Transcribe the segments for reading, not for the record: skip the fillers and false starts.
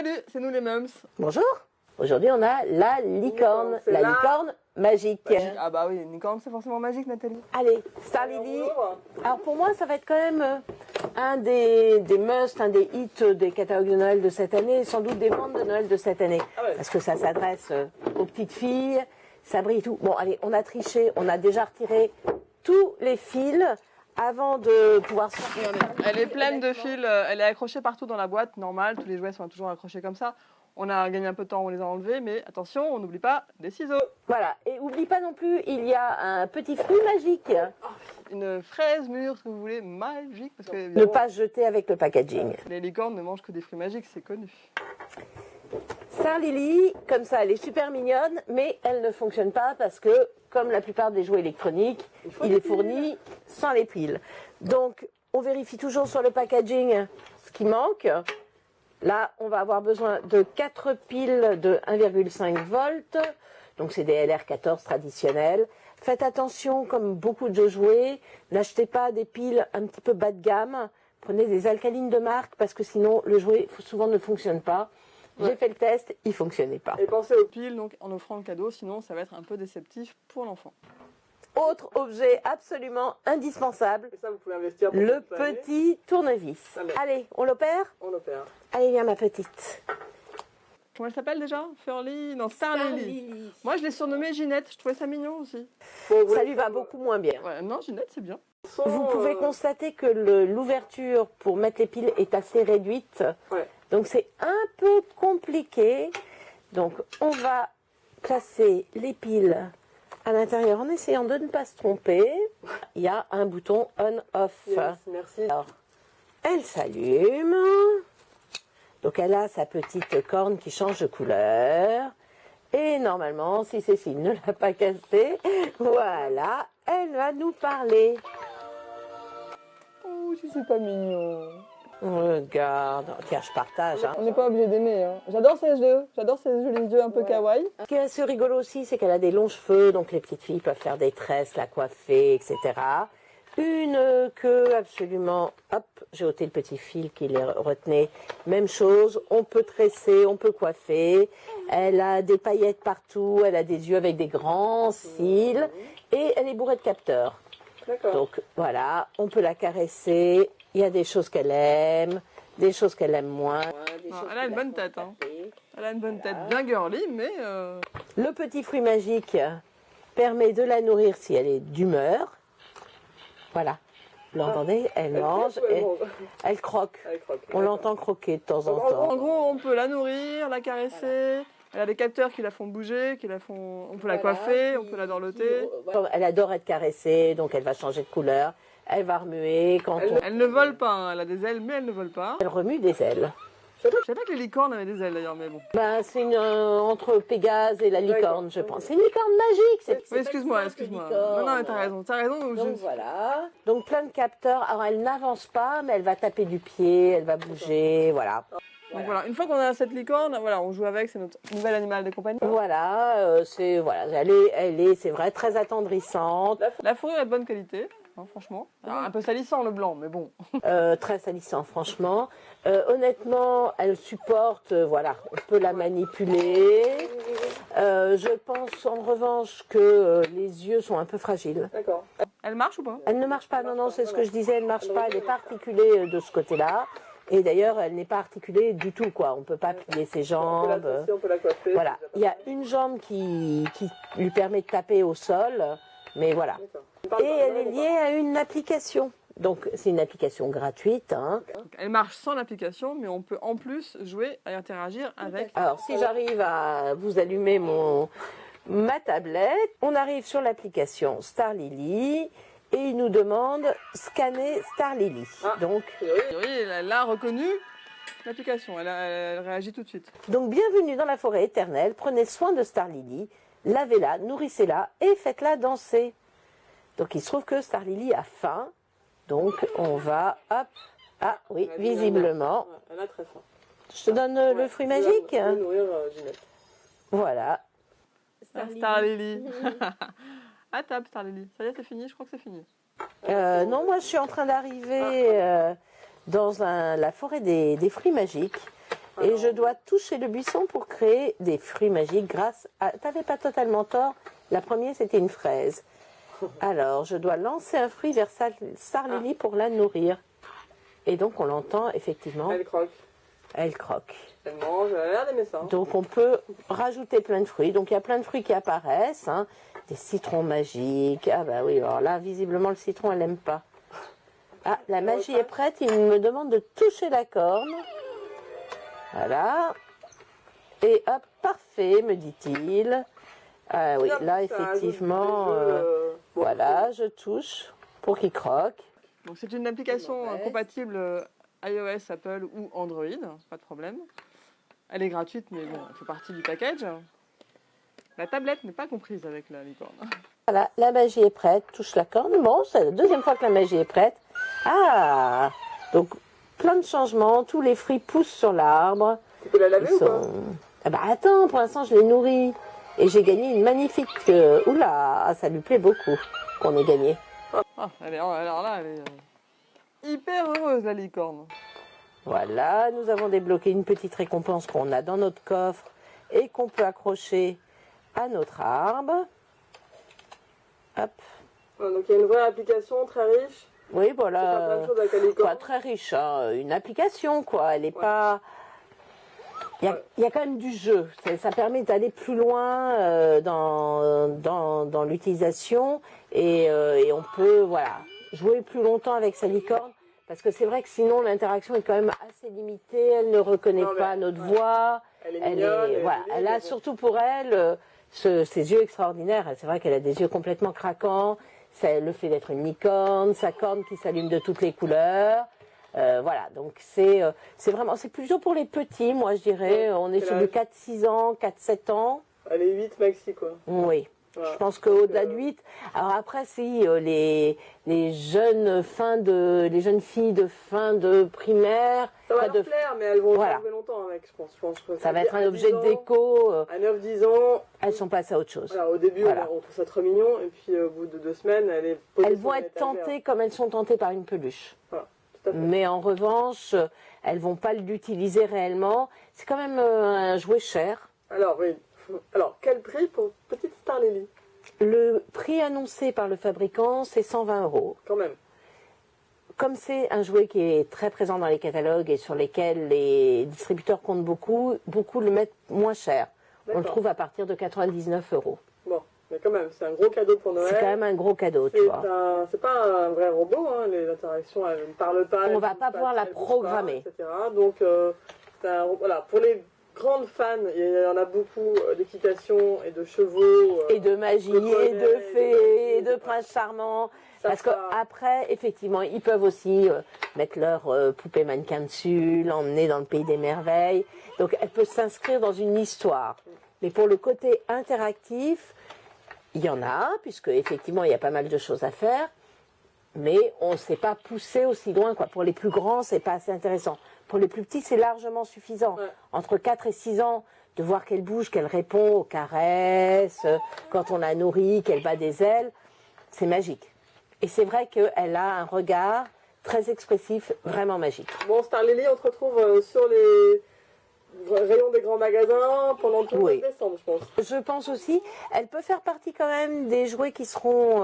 Salut, c'est nous les mums. Bonjour. Aujourd'hui, on a la licorne. La licorne magique. Ah bah oui, une licorne, c'est forcément magique, Nathalie. Allez, Star Lily. Alors pour moi, ça va être quand même un des must, un des hits des catalogues de Noël de cette année, et sans doute des ventes de Noël de cette année. Ah ouais. Parce que ça s'adresse aux petites filles, ça brille tout. Bon, allez, on a triché, on a déjà retiré tous les fils avant de pouvoir sortir. Elle est pleine de fils, elle est accrochée partout dans la boîte, normal, tous les jouets sont toujours accrochés comme ça. On a gagné un peu de temps, on les a enlevés, mais attention, on n'oublie pas des ciseaux. Voilà, et oublie pas non plus, il y a un petit fruit magique. Une fraise mûre, ce que vous voulez, magique. Parce que, Ne pas jeter avec le packaging. Les licornes ne mangent que des fruits magiques, c'est connu. Star Lily, comme ça, elle est super mignonne, mais elle ne fonctionne pas parce que, comme la plupart des jouets électroniques, il est fourni sans les piles. Donc, on vérifie toujours sur le packaging ce qui manque. Là, on va avoir besoin de 4 piles de 1,5 volts. Donc, c'est des LR14 traditionnels. Faites attention, comme beaucoup de jouets, n'achetez pas des piles un petit peu bas de gamme. Prenez des alcalines de marque parce que sinon, le jouet souvent ne fonctionne pas. Ouais. J'ai fait le test, il ne fonctionnait pas. Et pensez aux piles donc, en offrant le cadeau, sinon ça va être un peu déceptif pour l'enfant. Autre objet absolument indispensable, et ça, vous pouvez investir pour le petit tournevis. Allez, on l'opère? On l'opère. Allez, viens ma petite. Comment elle s'appelle déjà? Furly? Non, Star Lily. Moi, je l'ai surnommée Ginette, je trouvais ça mignon aussi. Ça lui va beaucoup moins bien. Ouais, non, Ginette, c'est bien. Vous pouvez constater que l'ouverture pour mettre les piles est assez réduite. Ouais. Donc, c'est un peu compliqué. Donc, on va placer les piles à l'intérieur en essayant de ne pas se tromper. Il y a un bouton on-off. Yes, merci. Alors, elle s'allume. Donc, elle a sa petite corne qui change de couleur. Et normalement, si Cécile ne l'a pas cassée, voilà, elle va nous parler. Oh, si c'est pas mignon. Regarde. Tiens, je partage. Hein. On n'est pas obligé d'aimer. Hein. J'adore ces yeux. J'adore ces jolis yeux un peu kawaii. Ce qui est assez rigolo aussi, c'est qu'elle a des longs cheveux. Donc, les petites filles peuvent faire des tresses, la coiffer, etc. Une queue absolument... Hop, j'ai ôté le petit fil qui les retenait. Même chose, on peut tresser, on peut coiffer. Elle a des paillettes partout, elle a des yeux avec des grands cils. Et elle est bourrée de capteurs. Donc voilà, on peut la caresser. Il y a des choses qu'elle aime, des choses qu'elle aime moins. Elle a une bonne tête. Hein. Elle a une bonne tête, bien girly, mais... Le petit fruit magique permet de la nourrir si elle est d'humeur. Voilà. Vous l'entendez? Elle mange, elle croque. On l'entend croquer de temps en temps. En gros, on peut la nourrir, la caresser. Elle a des capteurs qui la font bouger, on peut la coiffer, on peut la dorloter. Elle adore être caressée, donc elle va changer de couleur. Elle va remuer. Elle ne vole pas, hein. Elle a des ailes, mais elle ne vole pas. Elle remue des ailes. Je savais pas que les licornes avaient des ailes d'ailleurs, mais bon. Bah, c'est entre Pégase et la licorne, je pense. C'est une licorne magique. Oui, excuse-moi. Non, mais t'as raison. Donc voilà. Donc plein de capteurs. Alors elle n'avance pas, mais elle va taper du pied, elle va bouger, voilà. Donc voilà, une fois qu'on a cette licorne, voilà, on joue avec, c'est notre nouvel animal de compagnie. Voilà, elle est, c'est vrai, très attendrissante. La fourrure est de bonne qualité. Hein, franchement. Alors, un peu salissant le blanc, mais bon. Très salissant, franchement. Honnêtement, elle supporte, voilà, on peut la manipuler. Je pense en revanche que les yeux sont un peu fragiles. D'accord. Elle marche ou pas? Elle ne marche pas, non, c'est ce que je disais, elle ne marche pas, elle n'est pas articulée de ce côté-là. Et d'ailleurs, elle n'est pas articulée du tout, quoi. On ne peut pas plier ses jambes. On peut la coiffer. Voilà. Il y a une jambe qui lui permet de taper au sol, mais voilà. Et elle est liée à une application. Donc, c'est une application gratuite. Hein. Elle marche sans l'application, mais on peut en plus jouer et interagir avec. Alors, si j'arrive à vous allumer ma tablette, on arrive sur l'application Star Lily. Et il nous demande scanner Star Lily. Donc, oui, elle a reconnu l'application, elle réagit tout de suite. Donc, bienvenue dans la forêt éternelle. Prenez soin de Star Lily, lavez-la, nourrissez-la et faites-la danser. Donc, il se trouve que Star Lily a faim. Donc, on va, hop, ah oui, visiblement. Elle a très faim. Je te donne le fruit magique. Nourrir Ginette. Voilà. Star Lily. À table, Star Lily. Ça y est, c'est fini? Je crois que c'est fini. Non, moi, je suis en train d'arriver dans la forêt des fruits magiques. Et je dois toucher le buisson pour créer des fruits magiques grâce à... T'avais pas totalement tort, la première c'était une fraise. Alors, je dois lancer un fruit vers Sarlili pour la nourrir. Et donc, on l'entend effectivement. Elle croque. Elle croque. Elle mange, elle a l'air d'aimer ça. Donc, on peut rajouter plein de fruits. Donc, il y a plein de fruits qui apparaissent. Hein. Des citrons magiques. Ah bah oui, alors là, visiblement, le citron, elle n'aime pas. Ah, la magie est prête. Il me demande de toucher la corne. Voilà. Et hop, parfait, me dit-il. Ah oui, là, effectivement, voilà, je touche pour qu'il croque. Donc, c'est une application compatible iOS, Apple ou Android, pas de problème. Elle est gratuite, mais bon, elle fait partie du package. La tablette n'est pas comprise avec la licorne. Voilà, la magie est prête, touche la corne. Bon, c'est la deuxième fois que la magie est prête. Ah, donc plein de changements, tous les fruits poussent sur l'arbre. Tu peux la laver ou pas? Ah bah attends, pour l'instant je les nourris. Et j'ai gagné une magnifique... Oula, ça lui plaît beaucoup qu'on ait gagné. Ah, alors là, elle est hyper heureuse, la licorne. Voilà, nous avons débloqué une petite récompense qu'on a dans notre coffre et qu'on peut accrocher à notre arbre. Hop. Donc il y a une vraie application très riche. Oui, voilà. Plein de choses avec la licorne. Quoi, très riche, hein. Une application, quoi. Elle n'est pas... Il y a quand même du jeu. Ça permet d'aller plus loin dans l'utilisation et on peut jouer plus longtemps avec sa licorne. Parce que c'est vrai que sinon l'interaction est quand même assez limitée. Elle ne reconnaît pas notre voix. Elle a surtout pour elle ses yeux extraordinaires. C'est vrai qu'elle a des yeux complètement craquants. C'est le fait d'être une licorne, sa corne qui s'allume de toutes les couleurs. Voilà, donc c'est plutôt pour les petits, moi je dirais. On est sur du 4-6 ans, 4-7 ans. Elle est 8 maxi, quoi. Oui. Voilà. Je pense qu'au-delà de 8. Alors après, si les jeunes filles de fin de primaire. Ça va leur plaire, mais elles vont jouer longtemps avec, je pense. Ça va être un objet de déco. À 9-10 ans. Elles sont passées à autre chose. Voilà, au début, on trouve ça trop mignon, et puis au bout de 2 semaines, elles vont être tentées comme elles sont tentées par une peluche. Voilà. Mais en revanche, elles vont pas l'utiliser réellement. C'est quand même un jouet cher. Alors, oui. Alors, quel prix pour petite Starlili? Le prix annoncé par le fabricant, c'est 120 €. Quand même. Comme c'est un jouet qui est très présent dans les catalogues et sur lesquels les distributeurs comptent beaucoup le mettent moins cher. On le trouve à partir de 99 €. Bon, mais quand même, c'est un gros cadeau pour Noël. C'est quand même un gros cadeau, tu vois. C'est pas un vrai robot, hein, les interactions, elles ne parlent pas. On va pas pouvoir la programmer. Etc. Donc, voilà, pour les grandes fans, il y en a beaucoup d'équitation et de chevaux. Et de magie, et de fées, et de princes charmants. Parce qu'après, effectivement, ils peuvent aussi mettre leur poupée mannequin dessus, l'emmener dans le pays des merveilles. Donc, elle peut s'inscrire dans une histoire. Mais pour le côté interactif, il y en a, puisque effectivement, il y a pas mal de choses à faire. Mais on ne s'est pas poussé aussi loin, quoi. Pour les plus grands, c'est pas assez intéressant. Pour les plus petits, c'est largement suffisant. Ouais. Entre 4 et 6 ans, de voir qu'elle bouge, qu'elle répond aux caresses, quand on la nourrit, qu'elle bat des ailes, c'est magique. Et c'est vrai qu'elle a un regard très expressif, vraiment magique. Bon, Starlili, on te retrouve sur les rayons des grands magasins pendant tout le mois de décembre, je pense. Je pense aussi. Elle peut faire partie quand même des jouets qui seront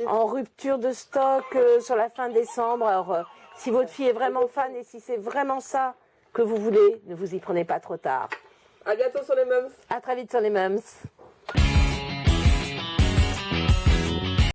en rupture de stock sur la fin décembre. Alors, si votre fille est vraiment fan et si c'est vraiment ça que vous voulez, ne vous y prenez pas trop tard. À bientôt sur les Mums. À très vite sur les Mums.